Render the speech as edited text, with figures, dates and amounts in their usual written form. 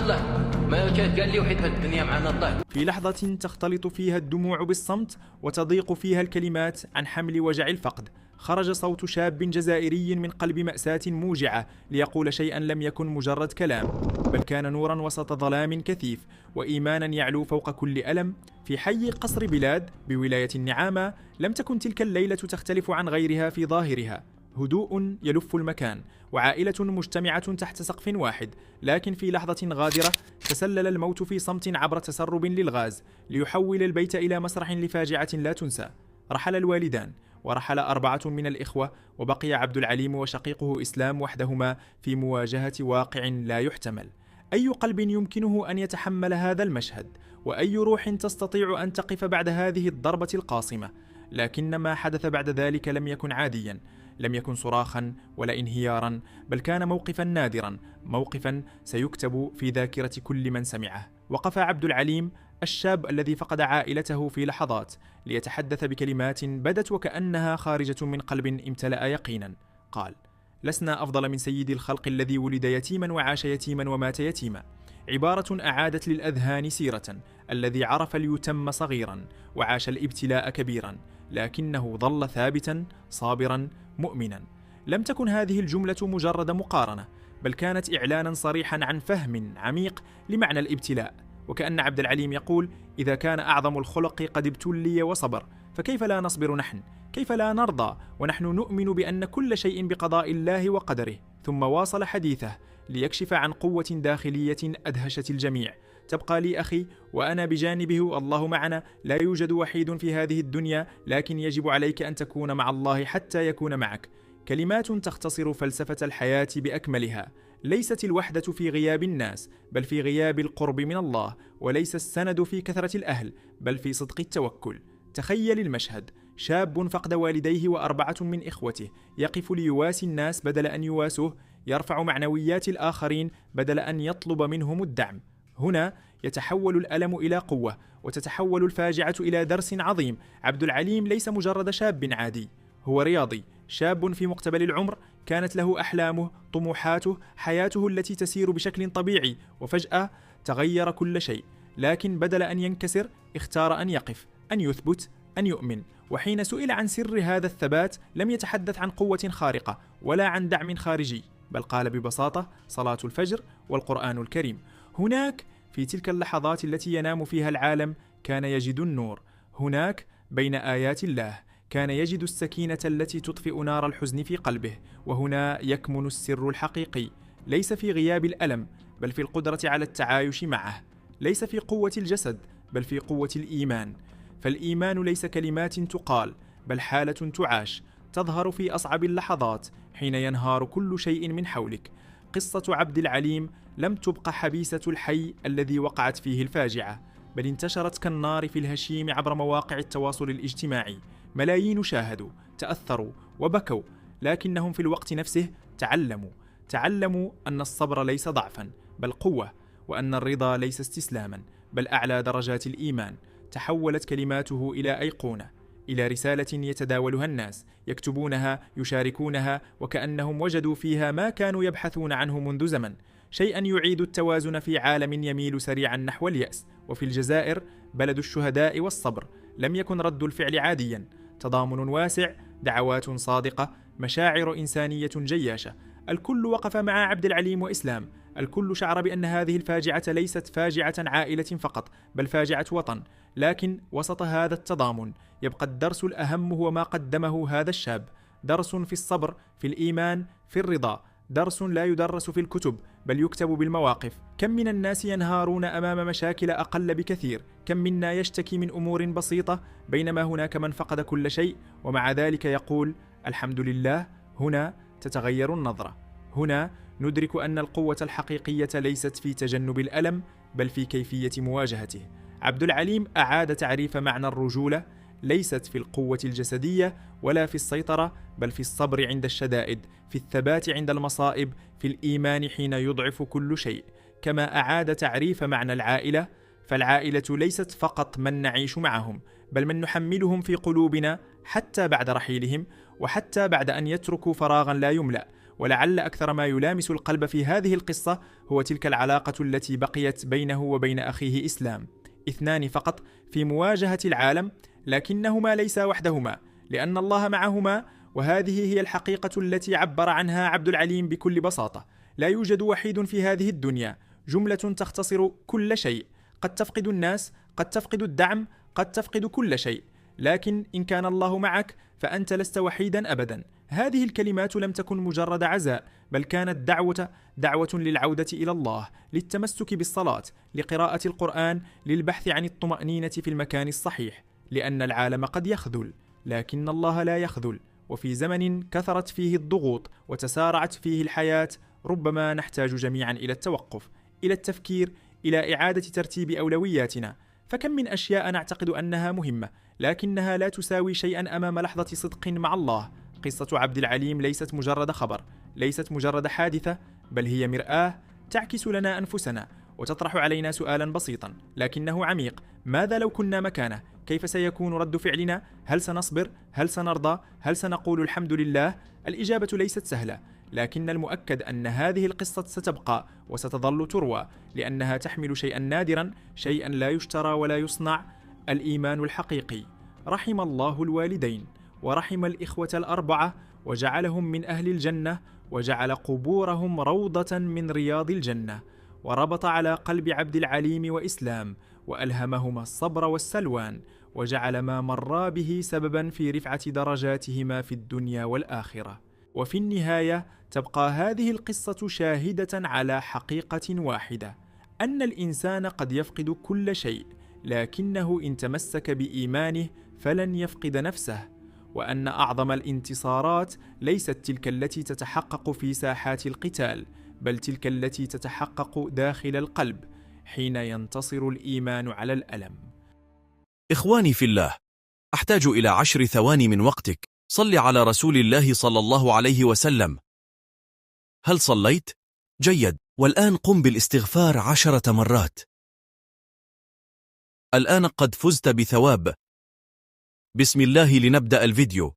الله ما قال لي وحيد الدنيا معنا الله. في لحظة تختلط فيها الدموع بالصمت وتضيق فيها الكلمات عن حمل وجع الفقد، خرج صوت شاب جزائري من قلب مأساة موجعة ليقول شيئا لم يكن مجرد كلام، بل كان نورا وسط ظلام كثيف وإيمانا يعلو فوق كل ألم. في حي قصر بلاد بولاية النعامة لم تكن تلك الليلة تختلف عن غيرها في ظاهرها، هدوء يلف المكان وعائلة مجتمعة تحت سقف واحد، لكن في لحظة غادرة تسلل الموت في صمت عبر تسرب للغاز ليحول البيت إلى مسرح لفاجعة لا تنسى. رحل الوالدان ورحل 4 من الإخوة، وبقي عبد العليم وشقيقه إسلام وحدهما في مواجهة واقع لا يحتمل. أي قلب يمكنه أن يتحمل هذا المشهد؟ وأي روح تستطيع أن تقف بعد هذه الضربة القاصمة؟ لكن ما حدث بعد ذلك لم يكن عاديا، لم يكن صراخا ولا انهيارا، بل كان موقفا نادرا، موقفا سيكتب في ذاكرة كل من سمعه. وقف عبد العليم الشاب الذي فقد عائلته في لحظات ليتحدث بكلمات بدت وكأنها خارجة من قلب امتلأ يقينا. قال: لسنا أفضل من سيد الخلق الذي ولد يتيما وعاش يتيما ومات يتيما. عبارة أعادت للأذهان سيرة الذي عرف اليتم صغيرا وعاش الابتلاء كبيرا، لكنه ظل ثابتا صابرا مؤمنا. لم تكن هذه الجملة مجرد مقارنة، بل كانت إعلانا صريحا عن فهم عميق لمعنى الابتلاء. وكأن عبد العليم يقول: إذا كان أعظم الخلق قد ابتلي وصبر، فكيف لا نصبر نحن؟ كيف لا نرضى ونحن نؤمن بأن كل شيء بقضاء الله وقدره؟ ثم واصل حديثه ليكشف عن قوة داخلية أدهشت الجميع. تبقى لي أخي وأنا بجانبه، الله معنا، لا يوجد وحيد في هذه الدنيا، لكن يجب عليك أن تكون مع الله حتى يكون معك. كلمات تختصر فلسفة الحياة بأكملها. ليست الوحدة في غياب الناس، بل في غياب القرب من الله، وليس السند في كثرة الأهل، بل في صدق التوكل. تخيل المشهد: شاب فقد والديه و4 من إخوته، يقف ليواسي الناس بدل أن يواسوه، يرفع معنويات الآخرين بدل أن يطلب منهم الدعم. هنا يتحول الألم إلى قوة، وتتحول الفاجعة إلى درس عظيم. عبد العليم ليس مجرد شاب عادي، هو رياضي، شاب في مقتبل العمر، كانت له أحلامه، طموحاته، حياته التي تسير بشكل طبيعي، وفجأة تغير كل شيء. لكن بدل أن ينكسر اختار أن يقف، أن يثبت، أن يؤمن. وحين سئل عن سر هذا الثبات لم يتحدث عن قوة خارقة ولا عن دعم خارجي، بل قال ببساطة: صلاة الفجر والقرآن الكريم. هناك في تلك اللحظات التي ينام فيها العالم كان يجد النور. هناك بين آيات الله كان يجد السكينة التي تطفئ نار الحزن في قلبه. وهنا يكمن السر الحقيقي، ليس في غياب الألم، بل في القدرة على التعايش معه. ليس في قوة الجسد، بل في قوة الإيمان. فالإيمان ليس كلمات تقال، بل حالة تعاش، تظهر في أصعب اللحظات حين ينهار كل شيء من حولك. قصة عبد العليم لم تبق حبيسة الحي الذي وقعت فيه الفاجعة، بل انتشرت كالنار في الهشيم عبر مواقع التواصل الاجتماعي. ملايين شاهدوا، تأثروا وبكوا، لكنهم في الوقت نفسه تعلموا أن الصبر ليس ضعفا بل قوة، وأن الرضا ليس استسلاما بل أعلى درجات الإيمان. تحولت كلماته إلى أيقونة، إلى رسالة يتداولها الناس، يكتبونها، يشاركونها، وكأنهم وجدوا فيها ما كانوا يبحثون عنه منذ زمن، شيئا يعيد التوازن في عالم يميل سريعا نحو اليأس. وفي الجزائر بلد الشهداء والصبر لم يكن رد الفعل عاديا، تضامن واسع، دعوات صادقة، مشاعر إنسانية جياشة. الكل وقف مع عبد العليم وإسلام، الكل شعر بأن هذه الفاجعة ليست فاجعة عائلة فقط، بل فاجعة وطن. لكن وسط هذا التضامن يبقى الدرس الأهم هو ما قدمه هذا الشاب، درس في الصبر، في الإيمان، في الرضا، درس لا يدرس في الكتب بل يكتب بالمواقف. كم من الناس ينهارون أمام مشاكل أقل بكثير، كم منا يشتكي من أمور بسيطة، بينما هناك من فقد كل شيء ومع ذلك يقول: الحمد لله. هنا تتغير النظرة، هنا ندرك أن القوة الحقيقية ليست في تجنب الألم بل في كيفية مواجهته. عبد العليم أعاد تعريف معنى الرجولة، ليست في القوة الجسدية ولا في السيطرة، بل في الصبر عند الشدائد، في الثبات عند المصائب، في الإيمان حين يضعف كل شيء. كما أعاد تعريف معنى العائلة، فالعائلة ليست فقط من نعيش معهم، بل من نحملهم في قلوبنا حتى بعد رحيلهم، وحتى بعد أن يتركوا فراغا لا يملأ. ولعل أكثر ما يلامس القلب في هذه القصة هو تلك العلاقة التي بقيت بينه وبين أخيه إسلام، اثنان فقط في مواجهة العالم، لكنهما ليسا وحدهما، لأن الله معهما، وهذه هي الحقيقة التي عبر عنها عبد العليم بكل بساطة. لا يوجد وحيد في هذه الدنيا، جملة تختصر كل شيء. قد تفقد الناس، قد تفقد الدعم، قد تفقد كل شيء، لكن إن كان الله معك فأنت لست وحيدا أبدا. هذه الكلمات لم تكن مجرد عزاء، بل كانت دعوة للعودة إلى الله، للتمسك بالصلاة، لقراءة القرآن، للبحث عن الطمأنينة في المكان الصحيح، لأن العالم قد يخذل لكن الله لا يخذل. وفي زمن كثرت فيه الضغوط وتسارعت فيه الحياة، ربما نحتاج جميعا إلى التوقف، إلى التفكير، إلى إعادة ترتيب أولوياتنا. فكم من أشياء نعتقد أنها مهمة، لكنها لا تساوي شيئا أمام لحظة صدق مع الله. قصة عبد العليم ليست مجرد خبر، ليست مجرد حادثة، بل هي مرآة تعكس لنا أنفسنا وتطرح علينا سؤالا بسيطا لكنه عميق: ماذا لو كنا مكانه؟ كيف سيكون رد فعلنا؟ هل سنصبر؟ هل سنرضى؟ هل سنقول الحمد لله؟ الإجابة ليست سهلة، لكن المؤكد أن هذه القصة ستبقى وستظل تروى، لأنها تحمل شيئا نادرا، شيئا لا يشترى ولا يصنع: الإيمان الحقيقي. رحم الله الوالدين، ورحم الإخوة الأربعة، وجعلهم من أهل الجنة، وجعل قبورهم روضة من رياض الجنة، وربط على قلب عبد العليم وإسلام، وألهمهما الصبر والسلوان، وجعل ما مرا به سببا في رفعة درجاتهما في الدنيا والآخرة. وفي النهاية تبقى هذه القصة شاهدة على حقيقة واحدة: أن الإنسان قد يفقد كل شيء، لكنه إن تمسك بإيمانه فلن يفقد نفسه، وأن أعظم الانتصارات ليست تلك التي تتحقق في ساحات القتال، بل تلك التي تتحقق داخل القلب حين ينتصر الإيمان على الألم. إخواني في الله، أحتاج إلى 10 ثواني من وقتك. صل على رسول الله صلى الله عليه وسلم. هل صليت؟ جيد، والآن قم بالاستغفار 10 مرات. الآن قد فزت بثواب. بسم الله، لنبدأ الفيديو.